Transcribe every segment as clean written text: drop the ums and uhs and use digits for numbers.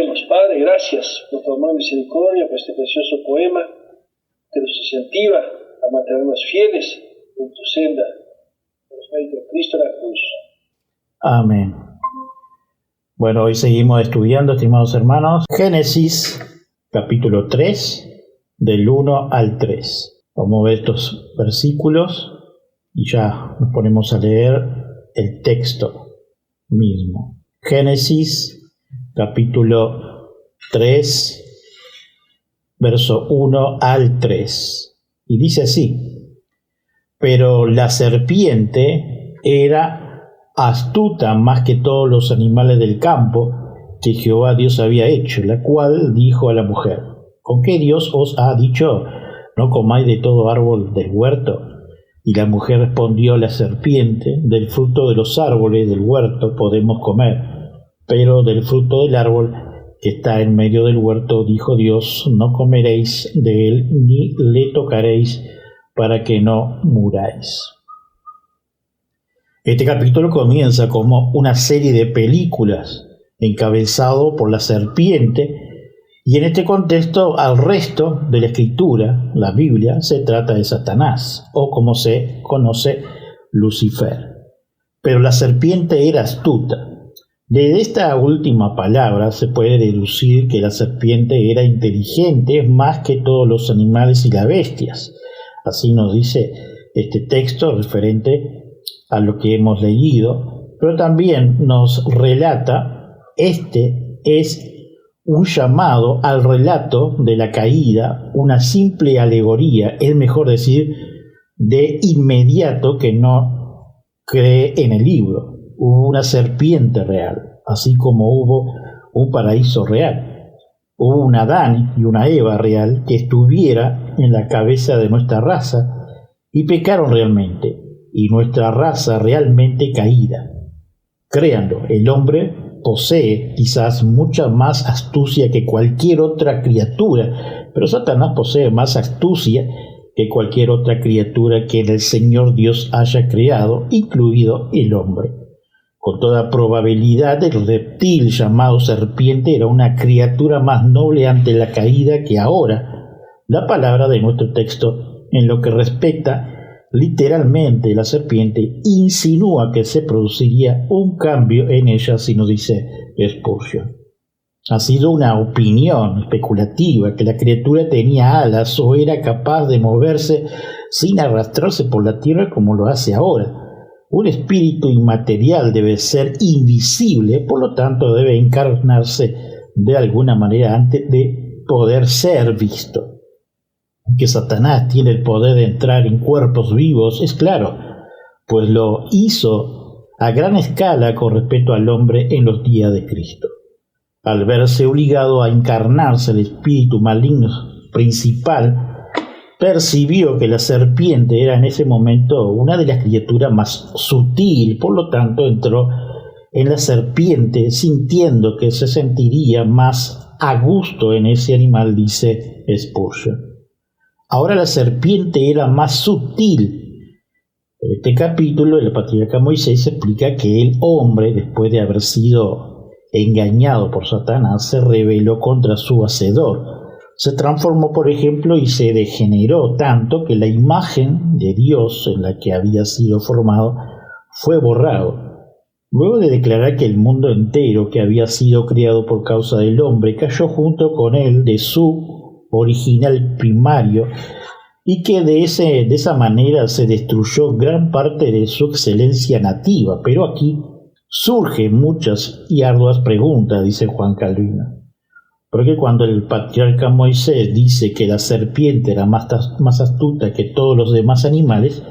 Oremos. Padre, gracias por tu amor y misericordia, por este precioso poema que nos incentiva a mantenernos fieles en tu senda, por los méritos de Cristo en la cruz. Amén. Bueno, hoy seguimos estudiando, estimados hermanos, Génesis capítulo 3, del 1 al 3. Vamos a ver estos versículos y ya nos ponemos a leer el texto mismo. Génesis capítulo 3, verso 1 al 3. Y dice así: pero la serpiente era astuta más que todos los animales del campo que Jehová Dios había hecho, la cual dijo a la mujer: ¿con qué Dios os ha dicho, no comáis de todo árbol del huerto? Y la mujer respondió a la serpiente: del fruto de los árboles del huerto podemos comer, pero del fruto del árbol que está en medio del huerto, dijo Dios, no comeréis de él ni le tocaréis, para que no muráis. Este capítulo comienza como una serie de películas encabezado por la serpiente, y en este contexto al resto de la escritura, la Biblia, se trata de Satanás, o como se conoce, Lucifer. Pero la serpiente era astuta. De esta última palabra se puede deducir que la serpiente era inteligente más que todos los animales y las bestias. Así nos dice este texto referente a lo que hemos leído, pero también nos relata, este es un llamado al relato de la caída, una simple alegoría, es mejor decir, de inmediato que no cree en el libro. Hubo una serpiente real, así como hubo un paraíso real. Hubo un Adán y una Eva real que estuviera en la cabeza de nuestra raza y pecaron realmente, y nuestra raza realmente caída. Créanlo, el hombre posee quizás mucha más astucia que cualquier otra criatura, pero Satanás posee más astucia que cualquier otra criatura que el Señor Dios haya creado, incluido el hombre. Con toda probabilidad, el reptil llamado serpiente era una criatura más noble ante la caída que ahora. La palabra de nuestro texto, en lo que respecta literalmente la serpiente, insinúa que se produciría un cambio en ella, si nos dice Spurgeon. Ha sido una opinión especulativa que la criatura tenía alas o era capaz de moverse sin arrastrarse por la tierra como lo hace ahora. Un espíritu inmaterial debe ser invisible, por lo tanto debe encarnarse de alguna manera antes de poder ser visto. Que Satanás tiene el poder de entrar en cuerpos vivos es claro, pues lo hizo a gran escala con respecto al hombre en los días de Cristo. Al verse obligado a encarnarse el espíritu maligno principal, percibió que la serpiente era en ese momento una de las criaturas más sutil, por lo tanto entró en la serpiente sintiendo que se sentiría más a gusto en ese animal, dice Spurgeon. Ahora la serpiente era más sutil. En este capítulo, el patriarca Moisés explica que el hombre, después de haber sido engañado por Satanás, se rebeló contra su hacedor. Se transformó, por ejemplo, y se degeneró tanto que la imagen de Dios en la que había sido formado fue borrado. Luego de declarar que el mundo entero que había sido creado por causa del hombre cayó junto con él de su original primario, y que de esa manera se destruyó gran parte de su excelencia nativa. Pero aquí surgen muchas y arduas preguntas, dice Juan Calvino. Porque cuando el patriarca Moisés dice que la serpiente era más astuta que todos los demás animales,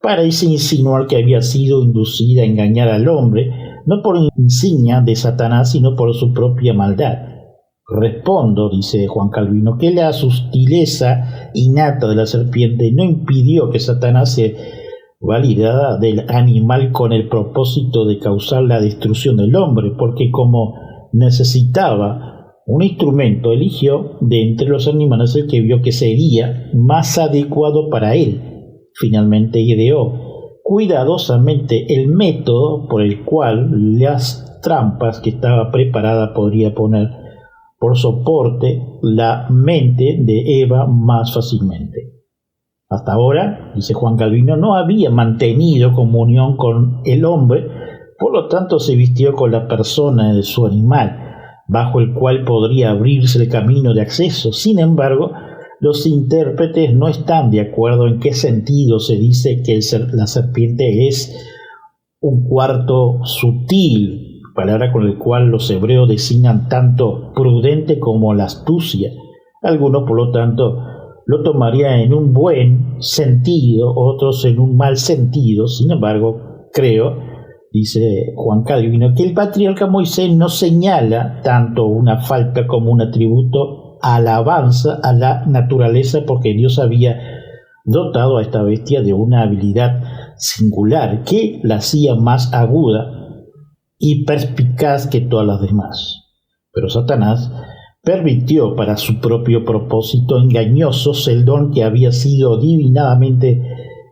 parece insinuar que había sido inducida a engañar al hombre, no por insignia de Satanás, sino por su propia maldad. Respondo, dice Juan Calvino, que la sutileza innata de la serpiente no impidió que Satanás se valiera del animal con el propósito de causar la destrucción del hombre, porque como necesitaba un instrumento, eligió de entre los animales el que vio que sería más adecuado para él. Finalmente ideó cuidadosamente el método por el cual las trampas que estaba preparada podría poner por soporte la mente de Eva más fácilmente. Hasta ahora, dice Juan Calvino, no había mantenido comunión con el hombre, por lo tanto se vistió con la persona de su animal, bajo el cual podría abrirse el camino de acceso. Sin embargo, los intérpretes no están de acuerdo en qué sentido se dice que la serpiente es un cuarto sutil, palabra con la cual los hebreos designan tanto prudente como la astucia. Algunos, por lo tanto, lo tomarían en un buen sentido, otros en un mal sentido. Sin embargo, creo, dice Juan Calvino, que el patriarca Moisés no señala tanto una falta como un atributo alabanza a la naturaleza, porque Dios había dotado a esta bestia de una habilidad singular que la hacía más aguda y perspicaz que todas las demás. Pero Satanás pervirtió para su propio propósito engañoso el don que había sido divinamente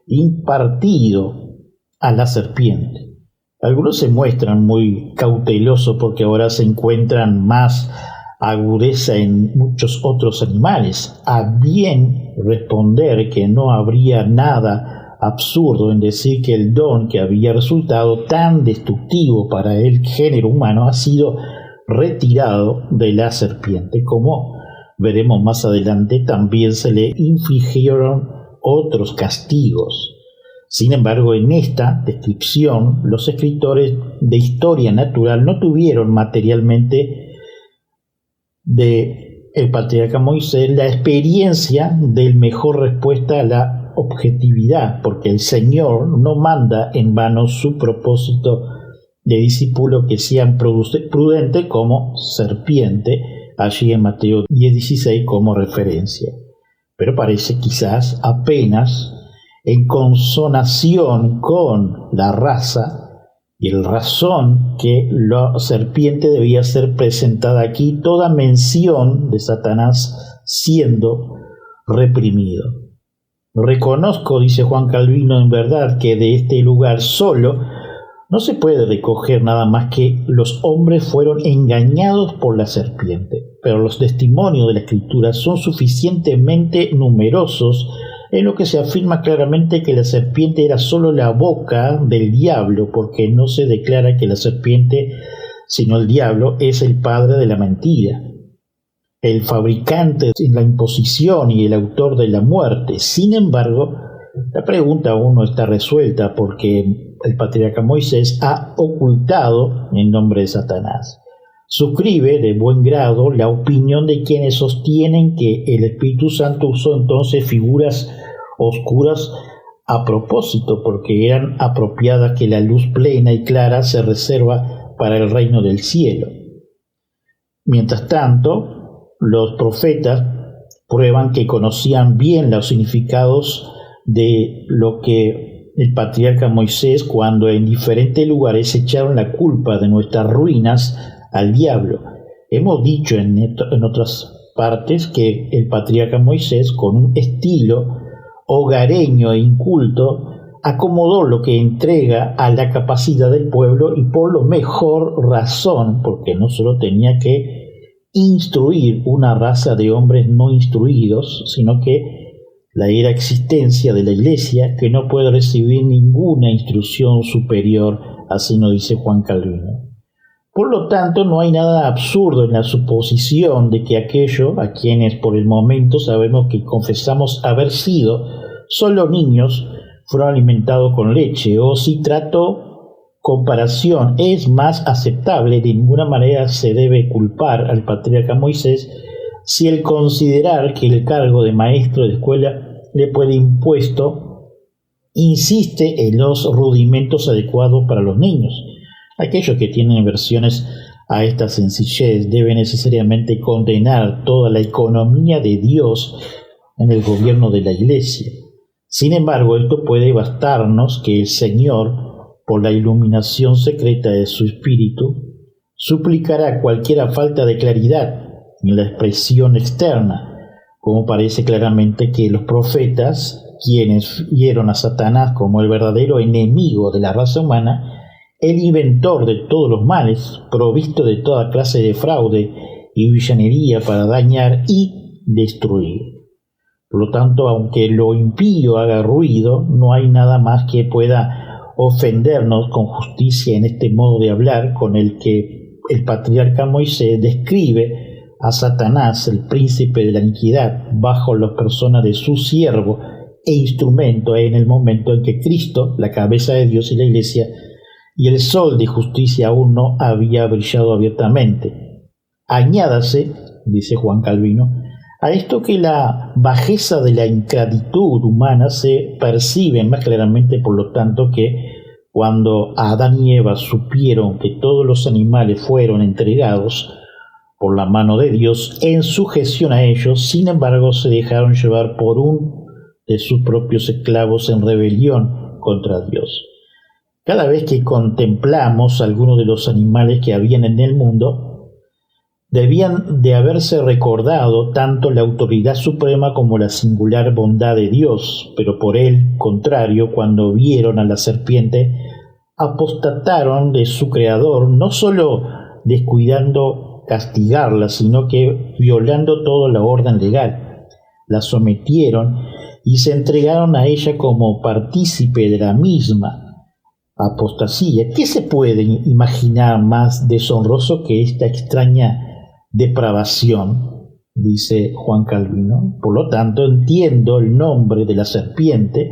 impartido a la serpiente. Algunos se muestran muy cautelosos porque ahora se encuentran más agudeza en muchos otros animales. A bien responder que no habría nada absurdo en decir que el don que había resultado tan destructivo para el género humano ha sido retirado de la serpiente. Como veremos más adelante, también se le infligieron otros castigos. Sin embargo, en esta descripción, los escritores de historia natural no tuvieron materialmente de el patriarca Moisés la experiencia del mejor respuesta a la objetividad, porque el Señor no manda en vano su propósito de discípulos que sean prudentes como serpiente, allí en Mateo 10:16 como referencia. Pero parece quizás apenas en consonación con la raza y el razón que la serpiente debía ser presentada aquí, toda mención de Satanás siendo reprimido. Reconozco, dice Juan Calvino, en verdad que de este lugar solo no se puede recoger nada más que los hombres fueron engañados por la serpiente, pero los testimonios de la Escritura son suficientemente numerosos en lo que se afirma claramente que la serpiente era solo la boca del diablo, porque no se declara que la serpiente, sino el diablo, es el padre de la mentira, el fabricante de la imposición y el autor de la muerte. Sin embargo, la pregunta aún no está resuelta, porque el patriarca Moisés ha ocultado el nombre de Satanás. Suscribe de buen grado la opinión de quienes sostienen que el Espíritu Santo usó entonces figuras oscuras a propósito, porque eran apropiadas que la luz plena y clara se reserva para el reino del cielo. Mientras tanto, los profetas prueban que conocían bien los significados de lo que el patriarca Moisés, cuando en diferentes lugares echaron la culpa de nuestras ruinas al diablo. Hemos dicho en otras partes que el patriarca Moisés, con un estilo hogareño e inculto, acomodó lo que entrega a la capacidad del pueblo, y por lo mejor razón, porque no solo tenía que instruir una raza de hombres no instruidos, sino que la era existencia de la Iglesia, que no puede recibir ninguna instrucción superior, así nos dice Juan Calvino. Por lo tanto, no hay nada absurdo en la suposición de que aquello a quienes por el momento sabemos que confesamos haber sido solo niños fueron alimentados con leche, o si comparación es más aceptable, de ninguna manera se debe culpar al patriarca Moisés si el considerar que el cargo de maestro de escuela le puede impuesto insiste en los rudimentos adecuados para los niños. Aquellos que tienen versiones a esta sencillez deben necesariamente condenar toda la economía de Dios en el gobierno de la Iglesia. Sin embargo, esto puede bastarnos que el Señor, por la iluminación secreta de su Espíritu, suplicará cualquier falta de claridad en la expresión externa, como parece claramente que los profetas, quienes vieron a Satanás como el verdadero enemigo de la raza humana, el inventor de todos los males, provisto de toda clase de fraude y villanería para dañar y destruir. Por lo tanto, aunque lo impío haga ruido, no hay nada más que pueda ofendernos con justicia en este modo de hablar con el que el patriarca Moisés describe a Satanás, el príncipe de la iniquidad, bajo la persona de su siervo e instrumento en el momento en que Cristo, la cabeza de Dios y la Iglesia, y el sol de justicia aún no había brillado abiertamente. Añádase, dice Juan Calvino, a esto que la bajeza de la ingratitud humana se percibe más claramente, por lo tanto, que cuando Adán y Eva supieron que todos los animales fueron entregados por la mano de Dios en sujeción a ellos, sin embargo se dejaron llevar por un de sus propios esclavos en rebelión contra Dios. Cada vez que contemplamos algunos de los animales que habían en el mundo, debían de haberse recordado tanto la autoridad suprema como la singular bondad de Dios, pero por el contrario, cuando vieron a la serpiente, apostataron de su creador, no solo descuidando castigarla, sino que violando toda la orden legal. La sometieron y se entregaron a ella como partícipe de la misma apostasía. ¿Qué se puede imaginar más deshonroso que esta extraña depravación? Dice Juan Calvino. Por lo tanto, entiendo el nombre de la serpiente,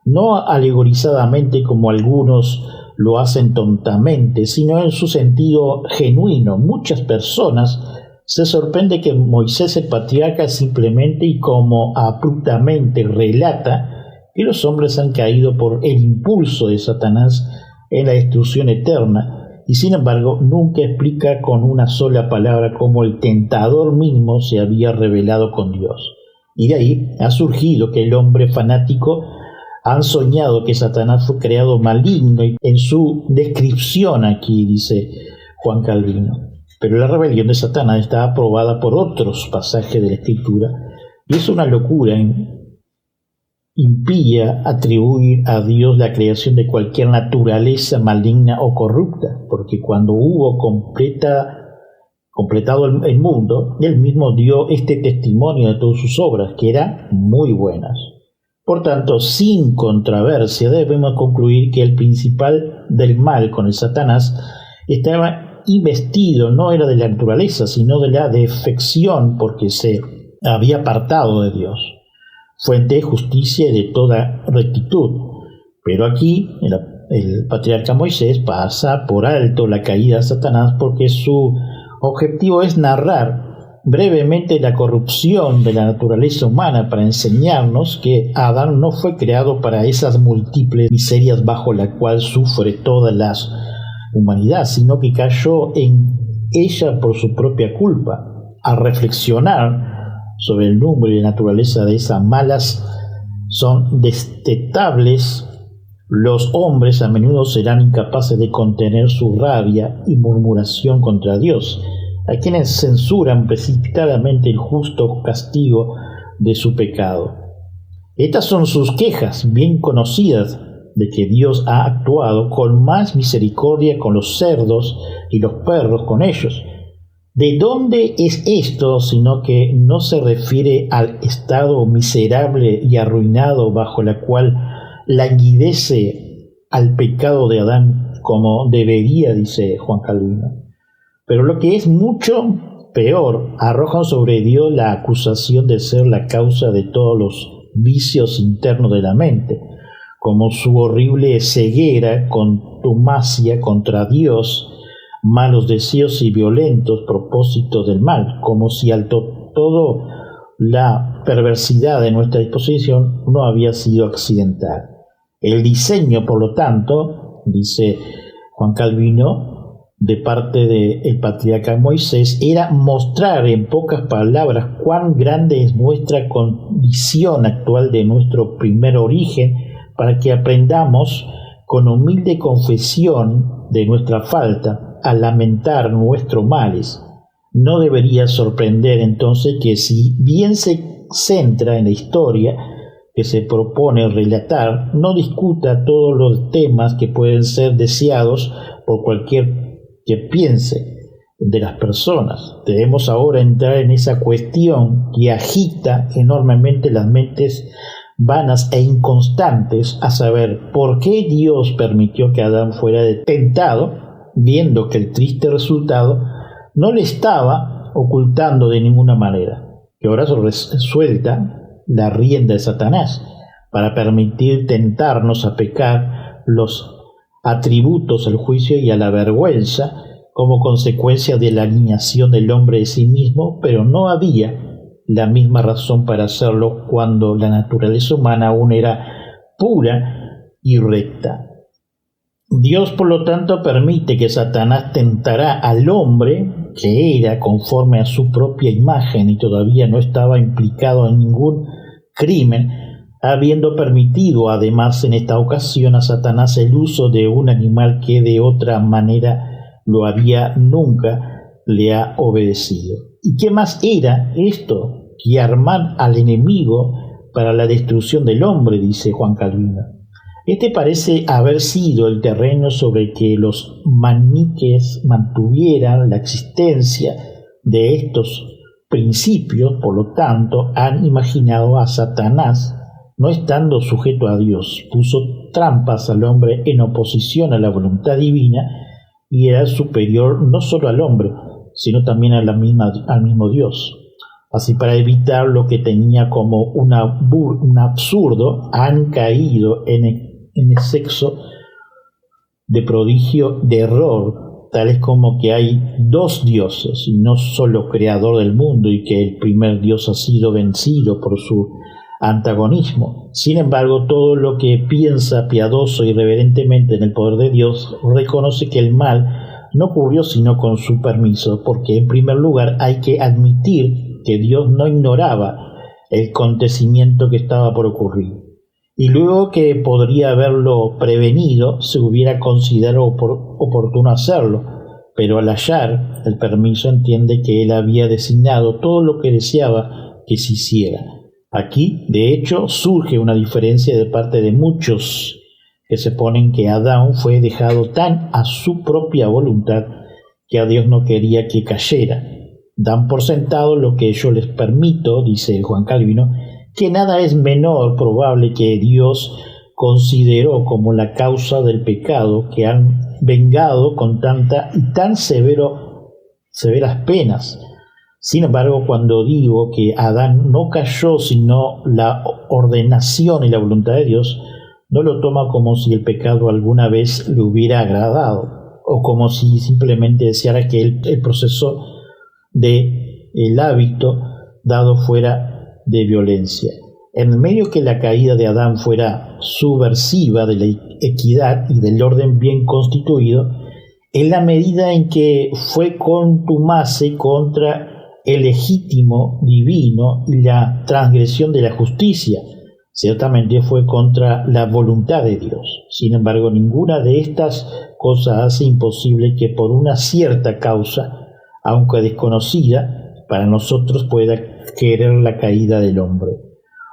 no alegorizadamente como algunos lo hacen tontamente, sino en su sentido genuino. Muchas personas se sorprenden que Moisés el patriarca simplemente y como abruptamente relata que los hombres han caído por el impulso de Satanás en la destrucción eterna, y sin embargo nunca explica con una sola palabra cómo el tentador mismo se había rebelado con Dios. Y de ahí ha surgido que el hombre fanático han soñado que Satanás fue creado maligno, y en su descripción aquí dice Juan Calvino. Pero la rebelión de Satanás está aprobada por otros pasajes de la Escritura, y es una locura impía atribuir a Dios la creación de cualquier naturaleza maligna o corrupta, porque cuando hubo completado el mundo, Él mismo dio este testimonio de todas sus obras, que eran muy buenas. Por tanto, sin controversia, debemos concluir que el principal del mal con el Satanás estaba investido, no era de la naturaleza, sino de la defección, porque se había apartado de Dios, fuente de justicia y de toda rectitud. Pero aquí el patriarca Moisés pasa por alto la caída de Satanás, porque su objetivo es narrar brevemente la corrupción de la naturaleza humana para enseñarnos que Adán no fue creado para esas múltiples miserias bajo la cual sufre toda la humanidad, sino que cayó en ella por su propia culpa. Al reflexionar sobre el número y la naturaleza de esas malas son detestables, los hombres a menudo serán incapaces de contener su rabia y murmuración contra Dios, a quienes censuran precipitadamente el justo castigo de su pecado. Estas son sus quejas bien conocidas de que Dios ha actuado con más misericordia con los cerdos y los perros con ellos. ¿De dónde es esto, sino que no se refiere al estado miserable y arruinado bajo la cual languidece al pecado de Adán como debería, dice Juan Calvino? Pero lo que es mucho peor, arrojan sobre Dios la acusación de ser la causa de todos los vicios internos de la mente, como su horrible ceguera, contumacia contra Dios, malos deseos y violentos propósitos del mal, como si al todo la perversidad de nuestra disposición no había sido accidental. El diseño, por lo tanto, dice Juan Calvino, de parte del patriarca Moisés, era mostrar en pocas palabras cuán grande es nuestra condición actual de nuestro primer origen, para que aprendamos con humilde confesión de nuestra falta a lamentar nuestros males. No debería sorprender entonces que, si bien se centra en la historia que se propone relatar, no discuta todos los temas que pueden ser deseados por cualquier que piense. de las personas. Debemos ahora entrar en esa cuestión que agita enormemente las mentes vanas e inconstantes, a saber, ¿por qué Dios permitió que Adán fuera tentado, viendo que el triste resultado no le estaba ocultando de ninguna manera? Que ahora suelta la rienda de Satanás para permitir tentarnos a pecar los atributos al juicio y a la vergüenza como consecuencia de la alienación del hombre de sí mismo, pero no había la misma razón para hacerlo cuando la naturaleza humana aún era pura y recta. Dios, por lo tanto, permite que Satanás tentará al hombre, que era conforme a su propia imagen y todavía no estaba implicado en ningún crimen, habiendo permitido además en esta ocasión a Satanás el uso de un animal que de otra manera lo había nunca le ha obedecido. ¿Y qué más era esto que armar al enemigo para la destrucción del hombre?, dice Juan Calvino. Este parece haber sido el terreno sobre que los maniquees mantuvieran la existencia de estos principios. Por lo tanto, han imaginado a Satanás, no estando sujeto a Dios, puso trampas al hombre en oposición a la voluntad divina y era superior no solo al hombre, sino también al mismo Dios. Así, para evitar lo que tenía como un absurdo, han caído en exceso de prodigio, de error, tales como que hay dos dioses y no solo creador del mundo, y que el primer Dios ha sido vencido por su antagonismo. Sin embargo, todo lo que piensa piadoso y reverentemente en el poder de Dios reconoce que el mal no ocurrió sino con su permiso, porque en primer lugar hay que admitir que Dios no ignoraba el acontecimiento que estaba por ocurrir, y luego que podría haberlo prevenido, se hubiera considerado oportuno hacerlo, pero al hallar el permiso entiende que él había designado todo lo que deseaba que se hiciera. Aquí, de hecho, surge una diferencia de parte de muchos que se ponen que Adán fue dejado tan a su propia voluntad que a Dios no quería que cayera. Dan por sentado lo que yo les permito, dice Juan Calvino, que nada es menor probable que Dios consideró como la causa del pecado que han vengado con tanta y tan severas penas. Sin embargo, cuando digo que Adán no cayó sino la ordenación y la voluntad de Dios, no lo toma como si el pecado alguna vez le hubiera agradado, o como si simplemente deseara que el proceso del hábito dado fuera de violencia. En medio que la caída de Adán fuera subversiva de la equidad y del orden bien constituido, en la medida en que fue contumaz contra el legítimo divino y la transgresión de la justicia, ciertamente fue contra la voluntad de Dios. Sin embargo, ninguna de estas cosas hace imposible que por una cierta causa, aunque desconocida, para nosotros pueda querer la caída del hombre.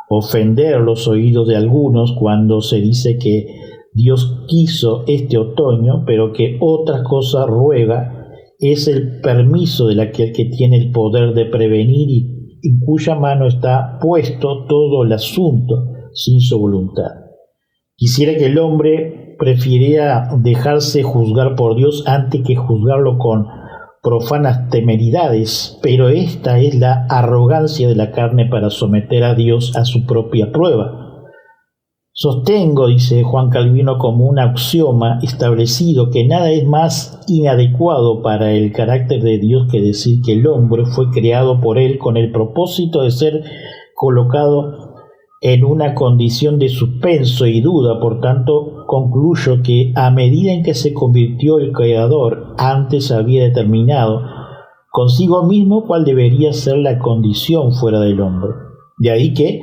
Ofender los oídos de algunos cuando se dice que Dios quiso este otoño, pero que otra cosa ruega, es el permiso de aquel que tiene el poder de prevenir y en cuya mano está puesto todo el asunto sin su voluntad. Quisiera que el hombre prefiriera dejarse juzgar por Dios antes que juzgarlo con profanas temeridades, pero esta es la arrogancia de la carne para someter a Dios a su propia prueba. Sostengo, dice Juan Calvino, como un axioma establecido, que nada es más inadecuado para el carácter de Dios que decir que el hombre fue creado por él con el propósito de ser colocado en una condición de suspenso y duda. Por tanto, concluyo que a medida en que se convirtió el Creador, antes había determinado consigo mismo cuál debería ser la condición fuera del hombre. De ahí que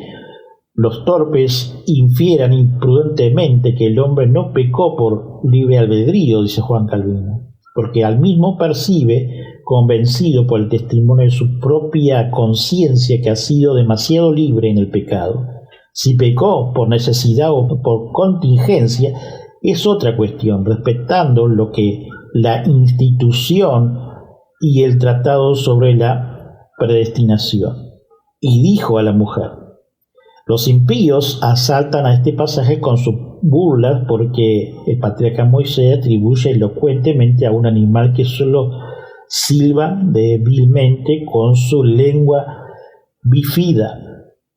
los torpes infieran imprudentemente que el hombre no pecó por libre albedrío, dice Juan Calvino, porque al mismo percibe, convencido por el testimonio de su propia conciencia, que ha sido demasiado libre en el pecado. Si pecó por necesidad o por contingencia, es otra cuestión, respetando lo que la institución y el tratado sobre la predestinación. Y dijo a la mujer: los impíos asaltan a este pasaje con sus burlas porque el patriarca Moisés atribuye elocuentemente a un animal que solo silba débilmente con su lengua bífida.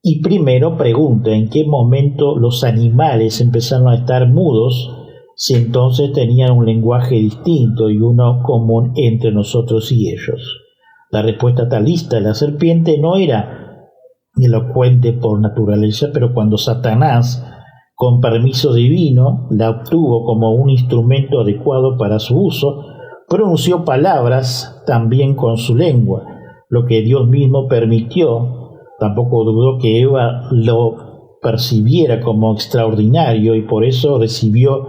Y primero pregunta en qué momento los animales empezaron a estar mudos, si entonces tenían un lenguaje distinto y uno común entre nosotros y ellos. La respuesta talista de la serpiente no era elocuente por naturaleza, pero cuando Satanás, con permiso divino, la obtuvo como un instrumento adecuado para su uso, pronunció palabras también con su lengua, lo que Dios mismo permitió. Tampoco dudó que Eva lo percibiera como extraordinario y por eso recibió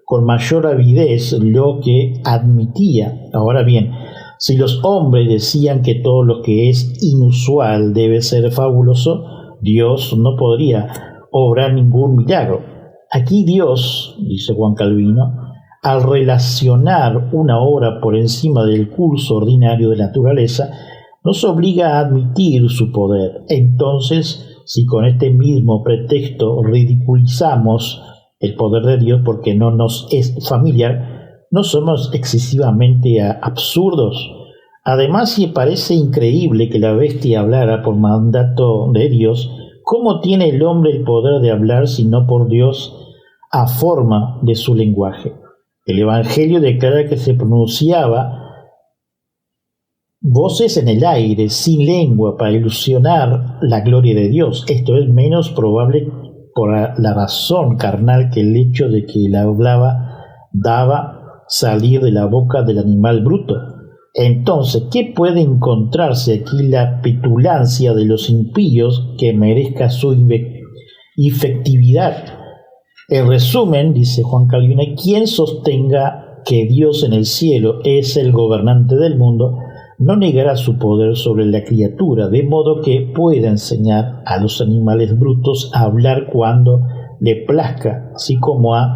con mayor avidez lo que admitía. Ahora bien, si los hombres decían que todo lo que es inusual debe ser fabuloso, Dios no podría obrar ningún milagro. Aquí Dios, dice Juan Calvino, al relacionar una obra por encima del curso ordinario de la naturaleza, nos obliga a admitir su poder. Entonces, si con este mismo pretexto ridiculizamos el poder de Dios porque no nos es familiar, ¿no somos excesivamente absurdos? Además, si parece increíble que la bestia hablara por mandato de Dios, ¿cómo tiene el hombre el poder de hablar sino por Dios a forma de su lenguaje? El Evangelio declara que se pronunciaba voces en el aire, sin lengua, para ilusionar la gloria de Dios. Esto es menos probable por la razón carnal que el hecho de que él hablaba daba salir de la boca del animal bruto. Entonces, ¿qué puede encontrarse aquí la petulancia de los impíos que merezca su efectividad? En resumen, dice Juan Calvino, quien sostenga que Dios en el cielo es el gobernante del mundo, no negará su poder sobre la criatura, de modo que pueda enseñar a los animales brutos a hablar cuando le plazca, así como ha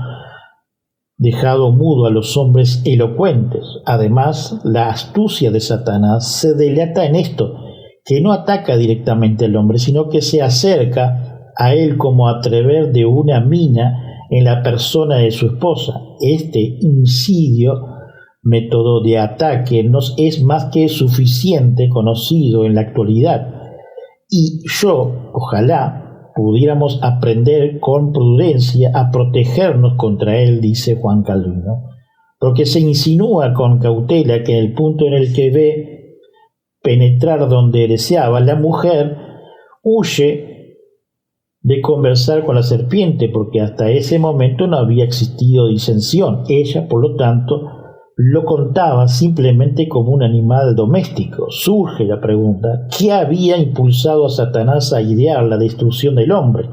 dejado mudo a los hombres elocuentes. Además, la astucia de Satanás se delata en esto, que no ataca directamente al hombre, sino que se acerca a él como a través de una mina en la persona de su esposa. Este insidio método de ataque nos es más que suficiente conocido en la actualidad, y ojalá pudiéramos aprender con prudencia a protegernos contra él, dice Juan Calvino, porque se insinúa con cautela que en el punto en el que ve penetrar donde deseaba, la mujer huye de conversar con la serpiente, porque hasta ese momento no había existido disensión. Ella, por lo tanto, lo contaba simplemente como un animal doméstico. Surge la pregunta: ¿qué había impulsado a Satanás a idear la destrucción del hombre?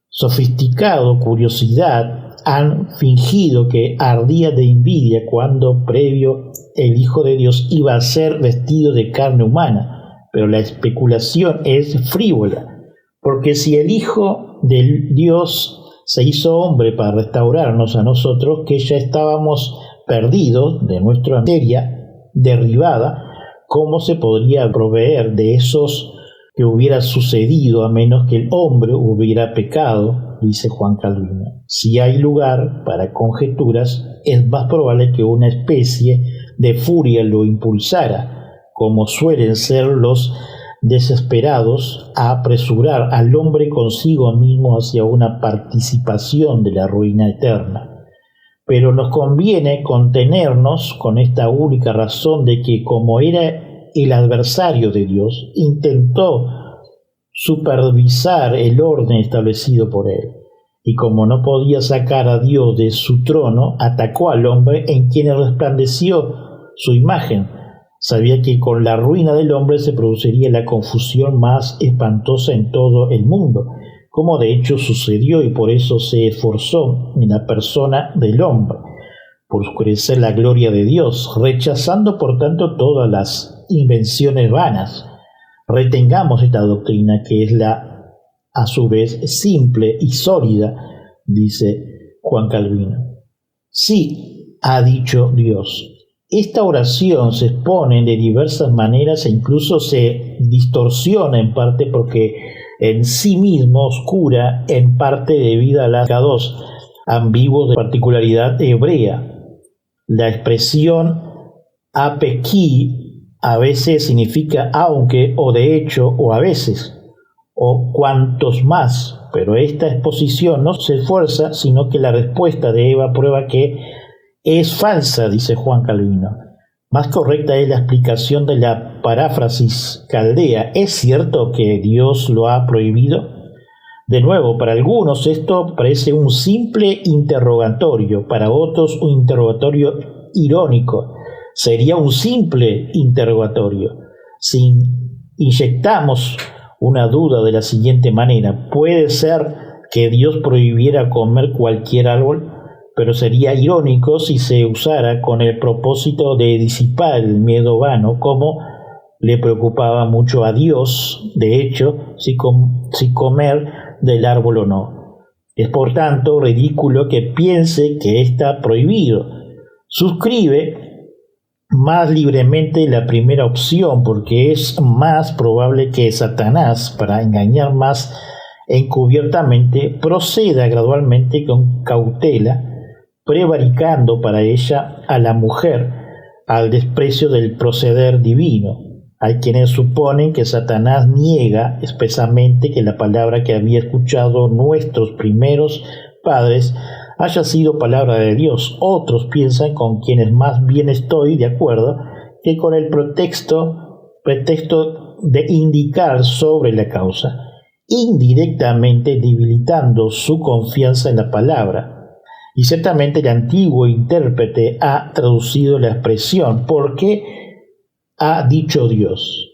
Sofisticado, curiosidad, han fingido que ardía de envidia cuando previo el Hijo de Dios iba a ser vestido de carne humana, pero la especulación es frívola, porque si el Hijo de Dios se hizo hombre para restaurarnos a nosotros, que ya estábamos perdidos de nuestra materia derribada, ¿cómo se podría proveer de esos que hubiera sucedido a menos que el hombre hubiera pecado? Dice Juan Calvino. Si hay lugar para conjeturas, es más probable que una especie de furia lo impulsara, como suelen ser los desesperados, a apresurar al hombre consigo mismo hacia una participación de la ruina eterna. Pero nos conviene contenernos con esta única razón de que, como era el adversario de Dios, intentó supervisar el orden establecido por él, y como no podía sacar a Dios de su trono, atacó al hombre en quien resplandeció su imagen. Sabía que con la ruina del hombre se produciría la confusión más espantosa en todo el mundo, como de hecho sucedió, y por eso se esforzó en la persona del hombre por oscurecer la gloria de Dios, rechazando por tanto todas las invenciones vanas. Retengamos esta doctrina, que es a su vez simple y sólida, dice Juan Calvino. Sí, ha dicho Dios, Esta oración se expone de diversas maneras e incluso se distorsiona en parte porque en sí mismo oscura en parte debido a las dos ambiguos de particularidad hebrea. La expresión apeki a veces significa aunque o de hecho o a veces o cuantos más, pero esta exposición no se esfuerza, sino que la respuesta de Eva prueba que es falsa, dice Juan Calvino. Más correcta es la explicación de la paráfrasis caldea. ¿Es cierto que Dios lo ha prohibido? De nuevo, para algunos esto parece un simple interrogatorio, para otros un interrogatorio irónico. Sería un simple interrogatorio. Si inyectamos una duda de la siguiente manera: ¿puede ser que Dios prohibiera comer cualquier árbol? Pero sería irónico si se usara con el propósito de disipar el miedo vano, como le preocupaba mucho a Dios, de hecho, si comer del árbol o no. Es por tanto ridículo que piense que está prohibido. Suscribe más libremente la primera opción, porque es más probable que Satanás, para engañar más encubiertamente, proceda gradualmente con cautela, prevaricando para ella a la mujer al desprecio del proceder divino. Hay quienes suponen que Satanás niega expresamente que la palabra que había escuchado nuestros primeros padres haya sido palabra de Dios. Otros piensan, con quienes más bien estoy de acuerdo, que con el pretexto de indicar sobre la causa, indirectamente debilitando su confianza en la palabra. Y ciertamente el antiguo intérprete ha traducido la expresión porque ha dicho Dios,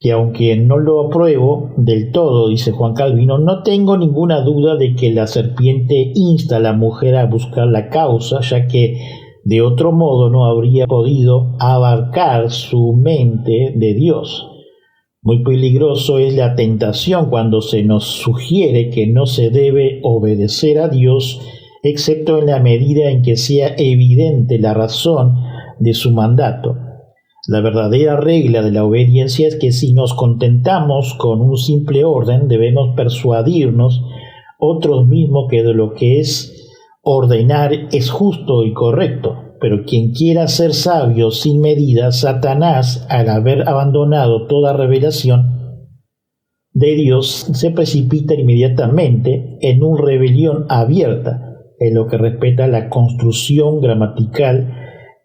que aunque no lo apruebo del todo, dice Juan Calvino, no tengo ninguna duda de que la serpiente insta a la mujer a buscar la causa, ya que de otro modo no habría podido abarcar su mente de Dios. Muy peligroso es la tentación cuando se nos sugiere que no se debe obedecer a Dios, excepto en la medida en que sea evidente la razón de su mandato. La verdadera regla de la obediencia es que si nos contentamos con un simple orden, debemos persuadirnos otros mismos que de lo que es ordenar es justo y correcto. Pero quien quiera ser sabio sin medida, Satanás, al haber abandonado toda revelación de Dios, se precipita inmediatamente en una rebelión abierta. En lo que respecta a la construcción gramatical,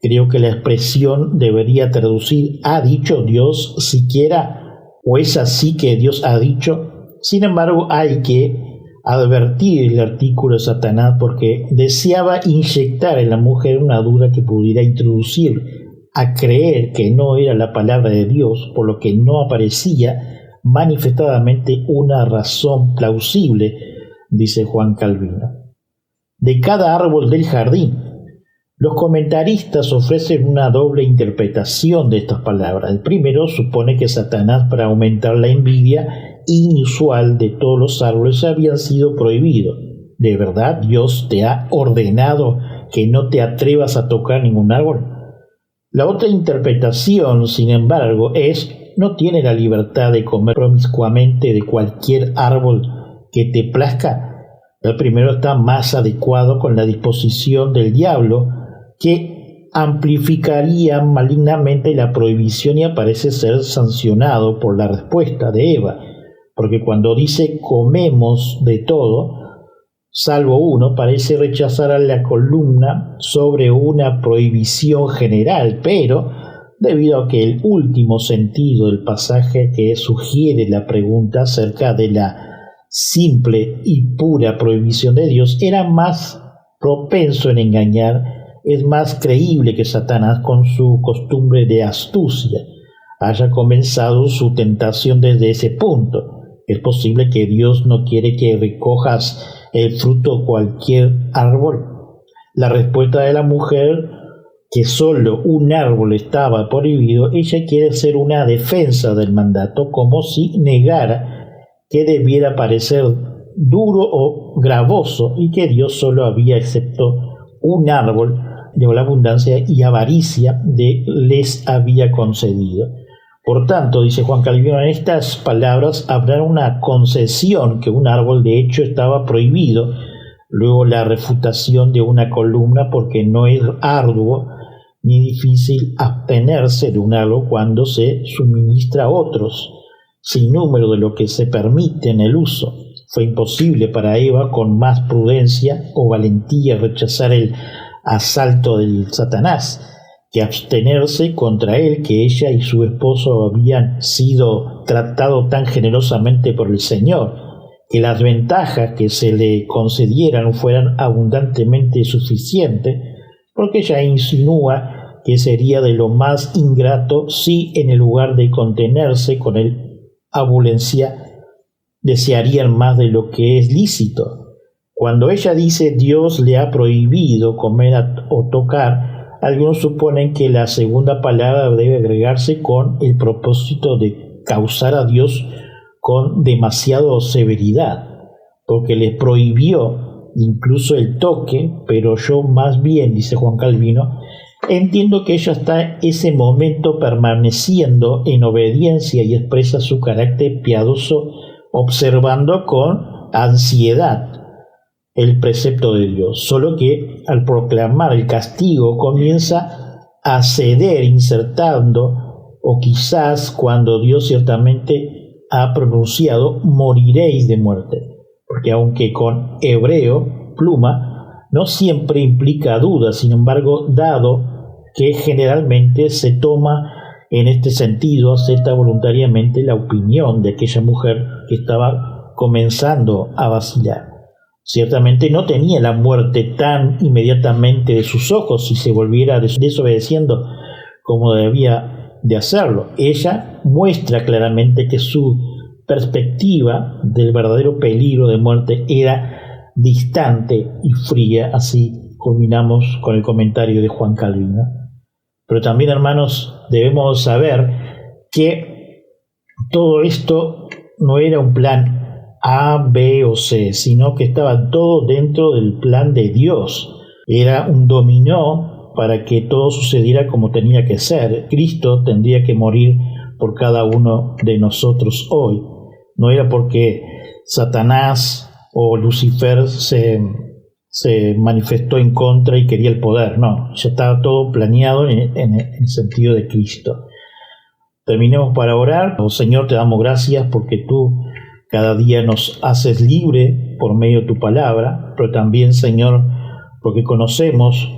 creo que la expresión debería traducir «ha dicho Dios» siquiera, o es así que Dios ha dicho. Sin embargo, hay que advertir el artículo de Satanás porque deseaba inyectar en la mujer una duda que pudiera introducir a creer que no era la palabra de Dios, por lo que no aparecía manifestadamente una razón plausible, dice Juan Calvino. De cada árbol del jardín. Los comentaristas ofrecen una doble interpretación de estas palabras. El primero supone que Satanás, para aumentar la envidia inusual de todos los árboles, habían sido prohibidos. ¿De verdad Dios te ha ordenado que no te atrevas a tocar ningún árbol? La otra interpretación, sin embargo, es: no tienes la libertad de comer promiscuamente de cualquier árbol que te plazca. El primero está más adecuado con la disposición del diablo, que amplificaría malignamente la prohibición y parece ser sancionado por la respuesta de Eva, porque cuando dice comemos de todo, salvo uno, parece rechazar a la columna sobre una prohibición general, pero debido a que el último sentido del pasaje que sugiere la pregunta acerca de la simple y pura prohibición de Dios era más propenso en engañar, es más creíble que Satanás, con su costumbre de astucia, haya comenzado su tentación desde ese punto. Es posible que Dios no quiere que recojas el fruto de cualquier árbol. La respuesta de la mujer, que solo un árbol estaba prohibido, ella quiere ser una defensa del mandato, como si negara que debiera parecer duro o gravoso y que Dios solo había excepto un árbol de la abundancia y avaricia les había concedido. Por tanto, dice Juan Calvino, en estas palabras habrá una concesión que un árbol de hecho estaba prohibido, luego la refutación de una columna, porque no es arduo ni difícil abstenerse de un árbol cuando se suministra a otros, sin número de lo que se permite en el uso. Fue imposible para Eva con más prudencia o valentía rechazar el asalto del Satanás, que abstenerse contra él, que ella y su esposo habían sido tratados tan generosamente por el Señor, que las ventajas que se le concedieran fueran abundantemente suficientes, porque ella insinúa que sería de lo más ingrato si en el lugar de contenerse con abulencia desearían más de lo que es lícito. Cuando ella dice Dios le ha prohibido comer o tocar, algunos suponen que la segunda palabra debe agregarse con el propósito de causar a Dios con demasiada severidad, porque les prohibió incluso el toque, pero yo más bien, dice Juan Calvino, entiendo que ella está en ese momento permaneciendo en obediencia y expresa su carácter piadoso, observando con ansiedad el precepto de Dios, solo que al proclamar el castigo comienza a ceder insertando, o quizás cuando Dios ciertamente ha pronunciado, moriréis de muerte, porque aunque con hebreo, pluma, no siempre implica duda, sin embargo, dado que generalmente se toma en este sentido, acepta voluntariamente la opinión de aquella mujer que estaba comenzando a vacilar. Ciertamente no tenía la muerte tan inmediatamente de sus ojos si se volviera desobedeciendo como debía de hacerlo. Ella muestra claramente que su perspectiva del verdadero peligro de muerte era distante y fría. Así culminamos con el comentario de Juan Calvino. Pero también, hermanos, debemos saber que todo esto no era un plan A, B o C, sino que estaba todo dentro del plan de Dios. Era un dominó para que todo sucediera como tenía que ser. Cristo tendría que morir por cada uno de nosotros hoy. No era porque Satanás o Lucifer se manifestó en contra y quería el poder, no, ya estaba todo planeado en el sentido de Cristo. Terminemos para orar. Oh Señor, te damos gracias porque tú cada día nos haces libre por medio de tu palabra, pero también, Señor, porque conocemos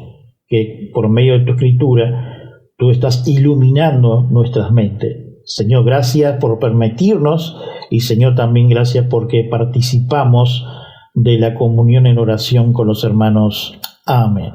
que por medio de tu escritura tú estás iluminando nuestras mentes. Señor, gracias por permitirnos y, Señor, también gracias porque participamos de la comunión en oración con los hermanos. Amén.